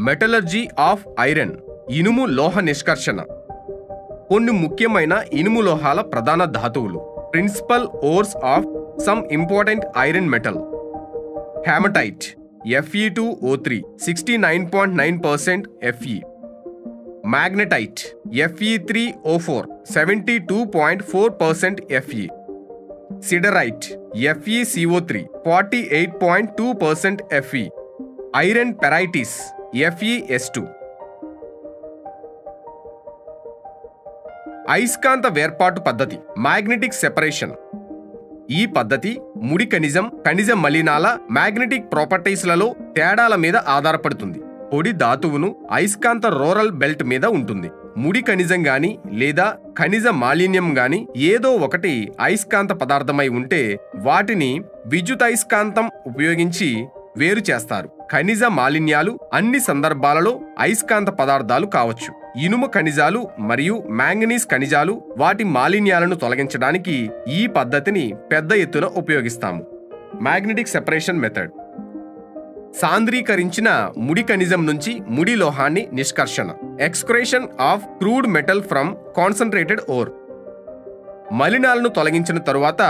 Metallurgy of iron, ఇనుము లోహ నిష్కర్షణ. కొన్ని ముఖ్యమైన ఇనుము లోహాల ప్రధాన ధాతువులు. Principal ores of some important iron metal. Hematite Fe2O3 69.9% Fe. Magnetite Fe3O4 72.4% Fe. Siderite FeCO3 48.2% Fe. Iron pyrites FeS2. అయస్కాంత వేర్పాటు పద్ధతి, మ్యాగ్నెటిక్ సెపరేషన్. ఈ పద్ధతి ముడి ఖనిజ మలినాల మ్యాగ్నెటిక్ ప్రాపర్టీస్లలో తేడాల మీద ఆధారపడుతుంది. పొడి ధాతువును అయస్కాంత రోరల్ బెల్ట్ మీద ఉంటుంది. ముడి ఖనిజం గాని లేదా ఖనిజ మాలిన్యం గాని ఏదో ఒకటి అయస్కాంత పదార్థమై ఉంటే వాటిని విద్యుదయస్కాంతం ఉపయోగించి వేరు చేస్తారు. ఖనిజ మాలిన్యాలు అన్ని సందర్భాలలో అయస్కాంత పదార్థాలు కావచ్చు. ఇనుము ఖనిజాలు మరియు మ్యాంగనీస్ ఖనిజాలు వాటి మాలిన్యాలను తొలగించడానికి ఈ పద్ధతిని పెద్ద ఎత్తున ఉపయోగిస్తాము. Magnetic separation method. సాంద్రీకరించిన ముడి ఖనిజం నుంచి ముడి లోహాన్ని నిష్కర్షణ. Extraction of crude metal from concentrated ore. మలినాలను తొలగించిన తరువాత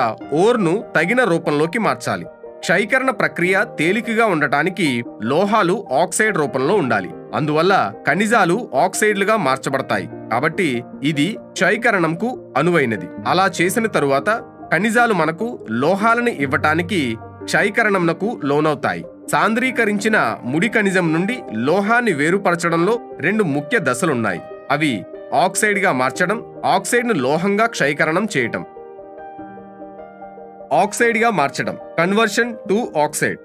ఓర్ను తగిన రూపంలోకి మార్చాలి. క్షయీకరణ ప్రక్రియ తేలికగా ఉండటానికి లోహాలు ఆక్సైడ్ రూపంలో ఉండాలి. అందువల్ల ఖనిజాలు ఆక్సైడ్లుగా మార్చబడతాయి. కాబట్టి ఇది క్షయీకరణంకు అనువైనది. అలా చేసిన తరువాత ఖనిజాలు మనకు లోహాలను ఇవ్వటానికి క్షయీకరణంకు లోనవుతాయి. సాంద్రీకరించిన ముడి ఖనిజం నుండి లోహాన్ని వేరుపరచడంలో రెండు ముఖ్య దశలున్నాయి. అవి ఆక్సైడ్గా మార్చడం, ఆక్సైడ్ను లోహంగా క్షయీకరణం చేయటం. ఆక్సైడ్గా మార్చడం, కన్వర్షన్ టు ఆక్సైడ్.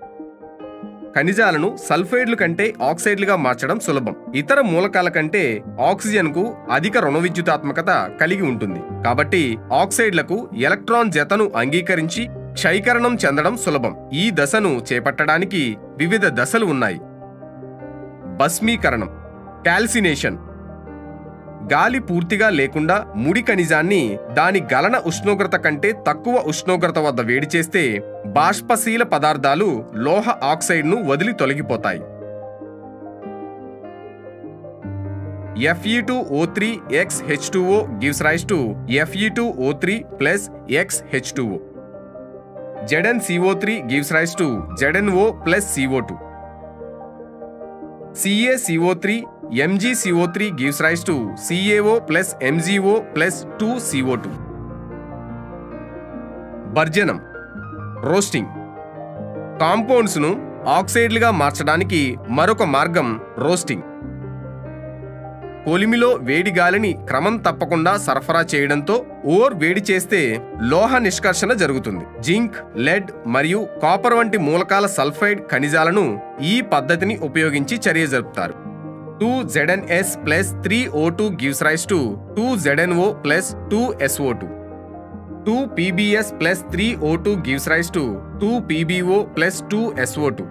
ఖనిజాలను సల్ఫైడ్ల కంటే ఆక్సైడ్లుగా మార్చడం సులభం. ఇతర మూలకాల కంటే ఆక్సిజన్కు అధిక రుణ విద్యుతాత్మకత కలిగి ఉంటుంది. కాబట్టి ఆక్సైడ్లకు ఎలక్ట్రాన్ జతను అంగీకరించి క్షయీకరణం చెందడం సులభం. ఈ దశను చేపట్టడానికి వివిధ దశలు ఉన్నాయి. భస్మీకరణం, కాల్సినేషన్. గాలి పూర్తిగా లేకుండా ముడి ఖనిజాన్ని దాని గలన ఉష్ణోగ్రత కంటే తక్కువ ఉష్ణోగ్రత వద్ద వేడి చేస్తే బాష్పశీల పదార్థాలు లోహ ఆక్సైడ్ను వదిలి తొలగిపోతాయి. Fe2O3 x H2O gives rise to Fe2O3 plus x H2O. ZnCO3 gives rise to ZnO plus CO2. CaCO3 MgCO3 gives rise to CaO plus MgO plus 2CO2. భర్జనం, రోస్టింగ్. కాంపౌండ్స్ను ఆక్సైడ్లుగా మార్చడానికి మరొక మార్గం రోస్టింగ్. కొలిమిలో వేడి గాలిని క్రమం తప్పకుండా సరఫరా చేయడంతో ఓర్ వేడి చేస్తే లోహ నిష్కర్షణ జరుగుతుంది. జింక్, లెడ్ మరియు కాపర్ వంటి మూలకాల సల్ఫైడ్ ఖనిజాలను ఈ పద్ధతిని ఉపయోగించి చర్య జరుపుతారు. 2Zns plus 3O2 gives rise to 2ZnO plus 2SO2. 2PbS plus 3O2 gives rise to 2PbO plus 2SO2.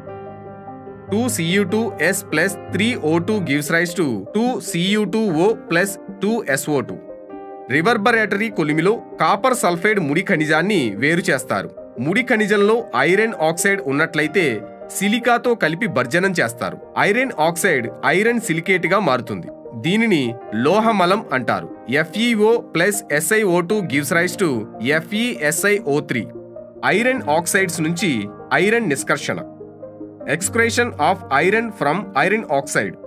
2Cu2S plus 3O2 gives rise to 2Cu2O plus 2SO2. Reverberatory కొలిమిలో కాపర్ సల్ఫైడ్ ముడి ఖనిజాన్ని వేరు చేస్తారు. ముడి ఖనిజంలో ఐరన్ ఆక్సైడ్ ఉన్నట్లయితే సిలికాతో కలిపి భర్జనం చేస్తారు. Iron oxide iron సిలికేట్గా మారుతుంది. దీనిని లోహమలం అంటారు. FeO plus SiO2 gives rise to FeSiO3. Iron oxides నుంచి ఐరన్ నిష్కర్షణ. Extraction of iron from iron oxide.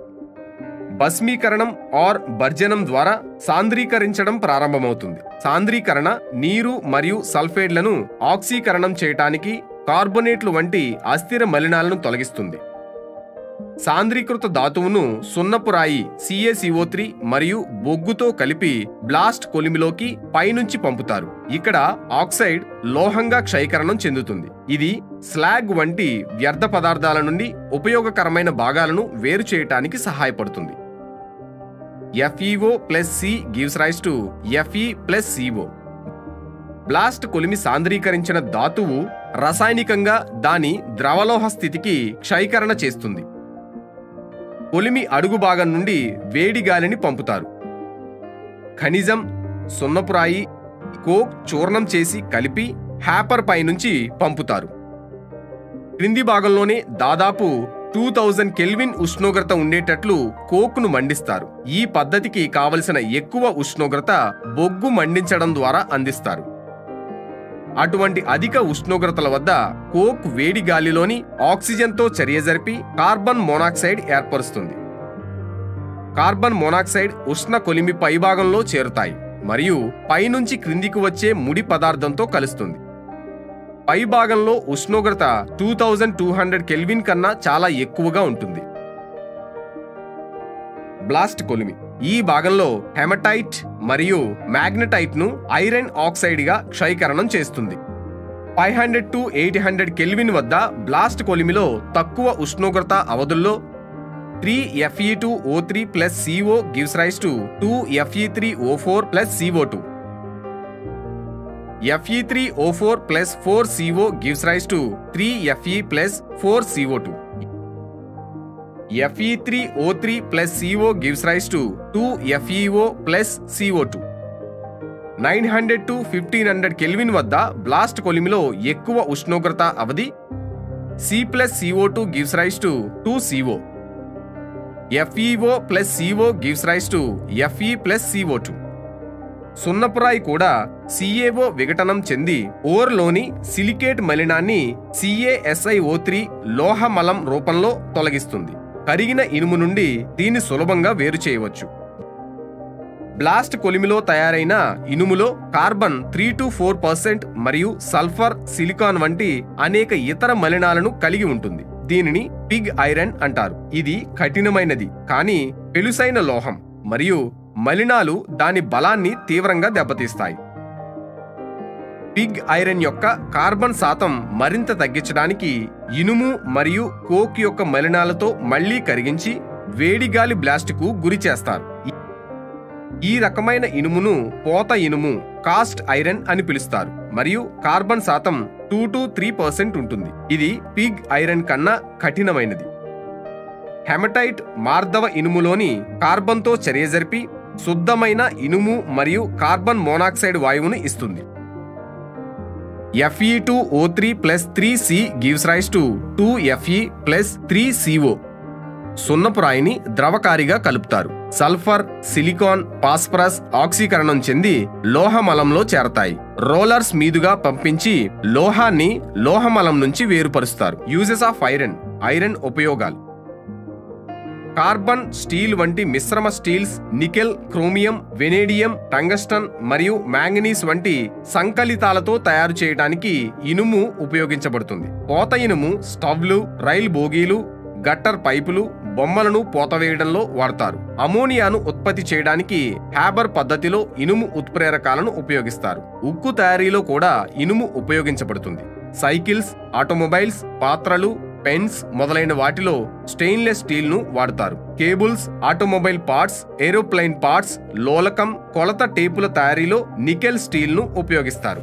భస్మీకరణం ఆర్ భర్జనం ద్వారా సాంద్రీకరించడం ప్రారంభమవుతుంది. సాంద్రీకరణ నీరు మరియు సల్ఫైడ్లను ఆక్సీకరణం చేయటానికి కార్బొనేట్లు వంటి అస్థిర మలినాలను తొలగిస్తుంది. సాంద్రీకృత ధాతువును సున్నపు రాయి CaCO3 మరియు బొగ్గుతో కలిపి బ్లాస్ట్ కొలిమిలోకి పైనుంచి పంపుతారు. ఇక్కడ ఆక్సైడ్ లోహంగా క్షయీకరణం చెందుతుంది. ఇది స్లాగ్ వంటి వ్యర్థ పదార్థాల నుండి ఉపయోగకరమైన భాగాలను వేరు చేయటానికి సహాయపడుతుంది. FeO plus C gives rise to Fe plus CO. Blast కొలిమి సాంద్రీకరించిన ధాతువు రసాయనికంగా దాని ద్రవలోహ స్థితికి క్షయీకరణ చేస్తుంది. కొలిమి అడుగు భాగం నుండి వేడి గాలిని పంపుతారు. ఖనిజం, సున్నపురాయి, కోక్ చూర్ణం చేసి కలిపి హ్యాపర్ పై నుంచి పంపుతారు. క్రింది భాగంలోనే దాదాపు 2000 కెల్విన్ ఉష్ణోగ్రత ఉండేటట్లు కోక్ను మండిస్తారు. ఈ పద్ధతికి కావలసిన ఎక్కువ ఉష్ణోగ్రత బొగ్గు మండించడం ద్వారా అందిస్తారు. అటువంటి అధిక ఉష్ణోగ్రతల వద్ద కోక్ వేడి గాలిలోని ఆక్సిజన్తో చర్య జరిపి కార్బన్ మోనాక్సైడ్ ఏర్పరుస్తుంది. కార్బన్ మోనాక్సైడ్ ఉష్ణ కొలిమి పైభాగంలో చేరుతాయి మరియు పైనుంచి క్రిందికి వచ్చే ముడి పదార్థంతో కలుస్తుంది. పై భాగంలో ఉష్ణోగ్రత 2200 కెల్విన్ కన్నా చాలా ఎక్కువగా ఉంటుంది. బ్లాస్ట్ కొలిమి ఈ భాగంలో హెమటైట్ మరియు మ్యాగ్నటైట్ ను ఐరన్ ఆక్సైడ్ గా క్షయీకరణం చేస్తుంది. 500 to 800 కెల్విన్ వద్ద బ్లాస్ట్ కొలిమిలో తక్కువ ఉష్ణోగ్రత అవధుల్లో 3Fe2O3 plus CO gives rise to 2Fe3O4 plus CO2. Fe3O4 plus 4CO gives rise to 3Fe plus 4CO2. Fe3O3 plus CO gives rise to 2FeO plus CO2. 900 to 1500 kelvin వద్ద blast కొలిమిలో ఎక్కువ ఉష్ణోగ్రత అవధి C plus CO2 gives rise to 2CO. FeO plus CO gives rise to Fe plus CO2. సున్నపురాయి కూడా CaO విఘటనం చెంది ఓర్లోని silicate మలినాన్ని CaSiO3 లోహమలం రూపంలో తొలగిస్తుంది. కరిగిన ఇనుము నుండి దీన్ని సులభంగా వేరు చేయవచ్చు. బ్లాస్ట్ కొలిమిలో తయారైన ఇనుములో కార్బన్ 3 to 4% మరియు సల్ఫర్, సిలికాన్ వంటి అనేక ఇతర మలినాలను కలిగి ఉంటుంది. దీనిని పిగ్ ఐరన్ అంటారు. ఇది కఠినమైనది కానీ పెలుసైన లోహం మరియు మలినాలు దాని బలాన్ని తీవ్రంగా దెబ్బతీస్తాయి. పిగ్ ఐరన్ యొక్క కార్బన్ శాతం మరింత తగ్గించడానికి ఇనుము మరియు కోక్ యొక్క మలినాలతో మళ్లీ కరిగించి వేడిగాలి బ్లాస్ట్కు గురి చేస్తారు. ఈ రకమైన ఇనుమును పోత ఇనుము, కాస్ట్ ఐరన్ అని పిలుస్తారు మరియు కార్బన్ శాతం 2 to 3% ఉంటుంది. ఇది పిగ్ ఐరన్ కన్నా కఠినమైనది. హెమటైట్ మార్దవ ఇనుములోని కార్బన్తో చర్య జరిపి శుద్ధమైన ఇనుము మరియు కార్బన్ మోనాక్సైడ్ వాయువును ఇస్తుంది. Fe2O3 plus 3C gives rise to 2Fe plus 3CO. సున్నపురాయిని ద్రవకారిగా కలుపుతారు. సల్ఫర్, సిలికాన్, ఫాస్ఫరస్ ఆక్సీకరణం చెంది లోహమలంలో చేరతాయి. రోలర్స్ మీదుగా పంపించి లోహాన్ని లోహమలం నుంచి వేరుపరుస్తారు. Uses of iron. ఐరన్ ఉపయోగాలు: కార్బన్, స్టీల్ వంటి మిశ్రమ steels, nickel, chromium, vanadium, tungsten మరియు మ్యాంగనీస్ వంటి సంకలితాలతో తయారు చేయడానికి ఇనుము ఉపయోగించబడుతుంది. పోత ఇనుము స్టవ్లు, రైలు బోగీలు, గట్టర్ పైపులు, బొమ్మలను పోతవేయడంలో వాడతారు. అమోనియాను ఉత్పత్తి చేయడానికి హ్యాబర్ పద్ధతిలో ఇనుము ఉత్ప్రేరకాలను ఉపయోగిస్తారు. ఉక్కు తయారీలో కూడా ఇనుము ఉపయోగించబడుతుంది. సైకిల్స్, ఆటోమొబైల్స్, పాత్రలు, పెన్స్ మొదలైన వాటిలో స్టెయిన్లెస్ స్టీల్ ను వాడతారు. Cables, automobile parts, aeroplane parts, లోలకం, కొలత టేపుల తయారీలో నికెల్ స్టీల్ ను ఉపయోగిస్తారు.